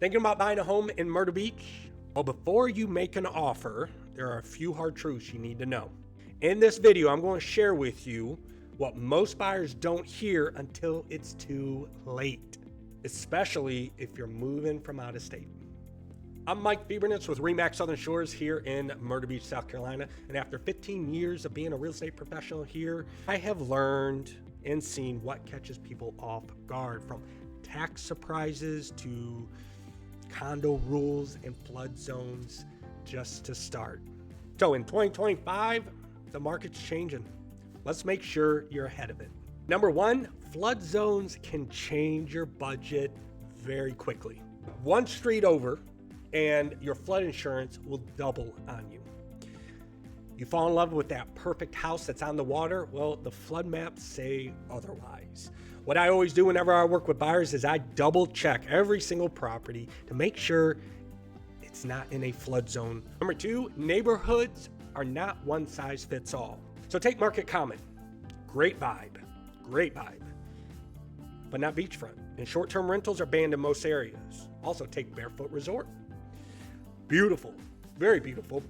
Thinking about buying a home in Myrtle Beach? Well, before you make an offer, there are a few hard truths you need to know. In this video, I'm going to share with you what most buyers don't hear until it's too late, especially if you're moving from out of state. I'm Mike Fiebernitz with RE/MAX Southern Shores here in Myrtle Beach, South Carolina. And after 15 years of being a real estate professional here, I have learned and seen what catches people off guard, from tax surprises to condo rules and flood zones, just to start. So in 2025, the market's changing. Let's make sure you're ahead of it. Number one, flood zones can change your budget very quickly. One street over, and your flood insurance will double on you. You fall in love with that perfect house that's on the water? Well, the flood maps say otherwise. What I always do whenever I work with buyers is I double check every single property to make sure it's not in a flood zone. Number two, neighborhoods are not one size fits all. So take Market Common. Great vibe, but not beachfront. And short-term rentals are banned in most areas. Also take Barefoot Resort. Beautiful, very beautiful,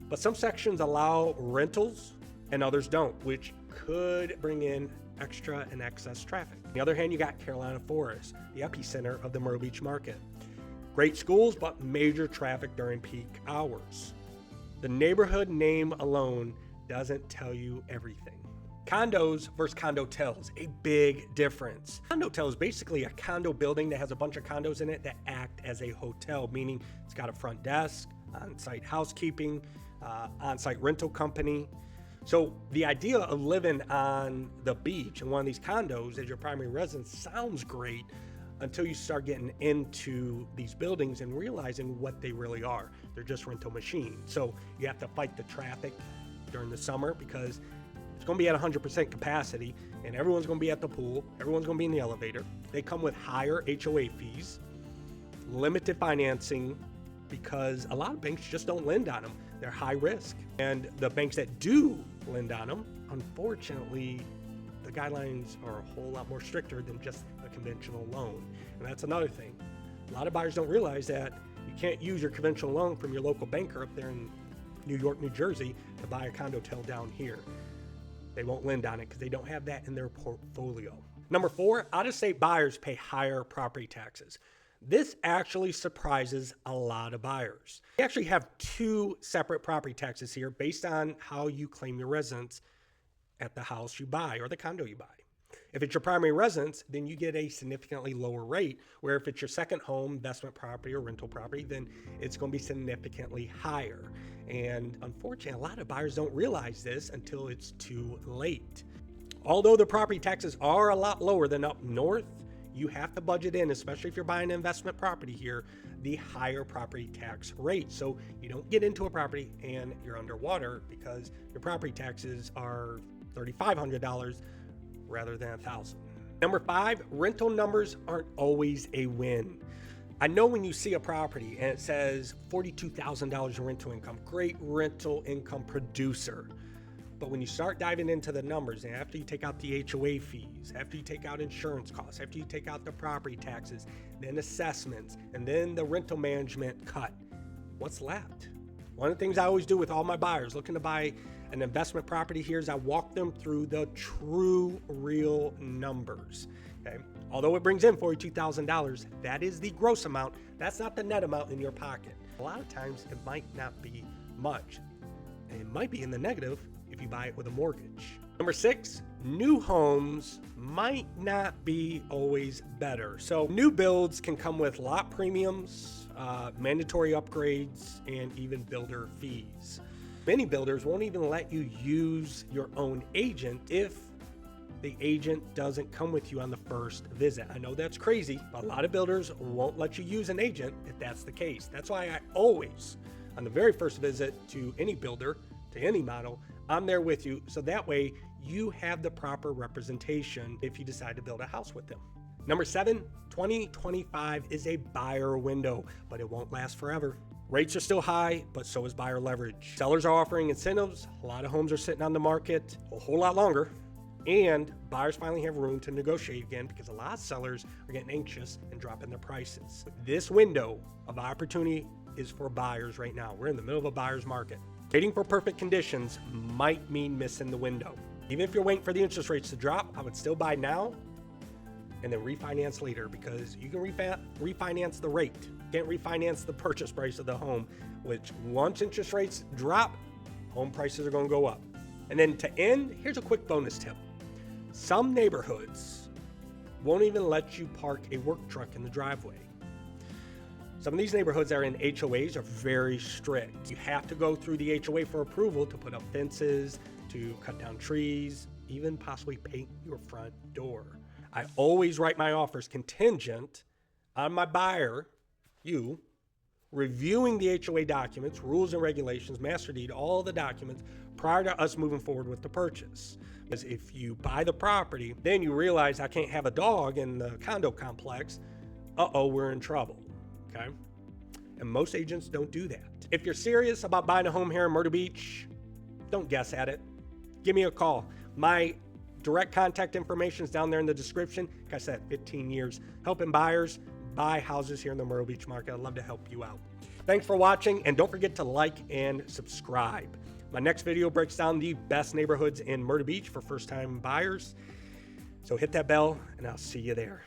but some sections allow rentals and others don't, which could bring in extra and excess traffic. On the other hand, you got Carolina Forest, the epicenter of the Myrtle Beach market. Great schools, but major traffic during peak hours. The neighborhood name alone doesn't tell you everything. Condos versus condotels, a big difference. Condotel is basically a condo building that has a bunch of condos in it that act as a hotel, meaning it's got a front desk, on-site housekeeping, on-site rental company. So the idea of living on the beach in one of these condos as your primary residence sounds great until you start getting into these buildings and realizing what they really are. They're just rental machines. So you have to fight the traffic during the summer because it's going to be at 100% capacity, and everyone's going to be at the pool. Everyone's going to be in the elevator. They come with higher HOA fees, limited financing, because a lot of banks just don't lend on them. They're high risk. And the banks that do lend on them, unfortunately, the guidelines are a whole lot more stricter than just a conventional loan. And that's another thing. A lot of buyers don't realize that you can't use your conventional loan from your local banker up there in New York, New Jersey to buy a condotel down here. They won't lend on it because they don't have that in their portfolio. Number four, out-of-state buyers pay higher property taxes. This actually surprises a lot of buyers. We actually have two separate property taxes here based on how you claim your residence at the house you buy or the condo you buy. If it's your primary residence, then you get a significantly lower rate, where if it's your second home, investment property, or rental property, then it's going to be significantly higher. And unfortunately, a lot of buyers don't realize this until it's too late. Although the property taxes are a lot lower than up north, you have to budget in, especially if you're buying an investment property here, the higher property tax rate. So you don't get into a property and you're underwater because your property taxes are $3,500 rather than $1,000. Number five, rental numbers aren't always a win. I know when you see a property and it says $42,000 in rental income, great rental income producer. But when you start diving into the numbers, and after you take out the HOA fees, after you take out insurance costs, after you take out the property taxes, then assessments, and then the rental management cut, what's left? One of the things I always do with all my buyers looking to buy an investment property here is I walk them through the true, real numbers. Okay? Although it brings in $42,000, that is the gross amount. That's not the net amount in your pocket. A lot of times it might not be much. And it might be in the negative if you buy it with a mortgage. Number six, new homes might not be always better. So new builds can come with lot premiums, mandatory upgrades, and even builder fees. Many builders won't even let you use your own agent if the agent doesn't come with you on the first visit. I know that's crazy, but a lot of builders won't let you use an agent if that's the case. That's why I always, on the very first visit to any builder, to any model, I'm there with you, so that way you have the proper representation if you decide to build a house with them. Number seven, 2025 is a buyer window, but it won't last forever. Rates are still high, but so is buyer leverage. Sellers are offering incentives. A lot of homes are sitting on the market a whole lot longer. And buyers finally have room to negotiate again because a lot of sellers are getting anxious and dropping their prices. This window of opportunity is for buyers right now. We're in the middle of a buyer's market. Waiting for perfect conditions might mean missing the window. Even if you're waiting for the interest rates to drop, I would still buy now and then refinance later, because you can refinance the rate. You can't refinance the purchase price of the home, which once interest rates drop, home prices are going to go up. And then to end, here's a quick bonus tip. Some neighborhoods won't even let you park a work truck in the driveway. Some of these neighborhoods that are in HOAs are very strict. You have to go through the HOA for approval to put up fences, to cut down trees, even possibly paint your front door. I always write my offers contingent on my buyer, you, reviewing the HOA documents, rules and regulations, master deed, all the documents prior to us moving forward with the purchase. Because if you buy the property, then you realize I can't have a dog in the condo complex, we're in trouble, okay? And most agents don't do that. If you're serious about buying a home here in Myrtle Beach, don't guess at it. Give me a call. My direct contact information is down there in the description. Like I said, 15 years helping buyers buy houses here in the Myrtle Beach market. I'd love to help you out. Thanks for watching, and don't forget to like and subscribe. My next video breaks down the best neighborhoods in Myrtle Beach for first-time buyers. So hit that bell, and I'll see you there.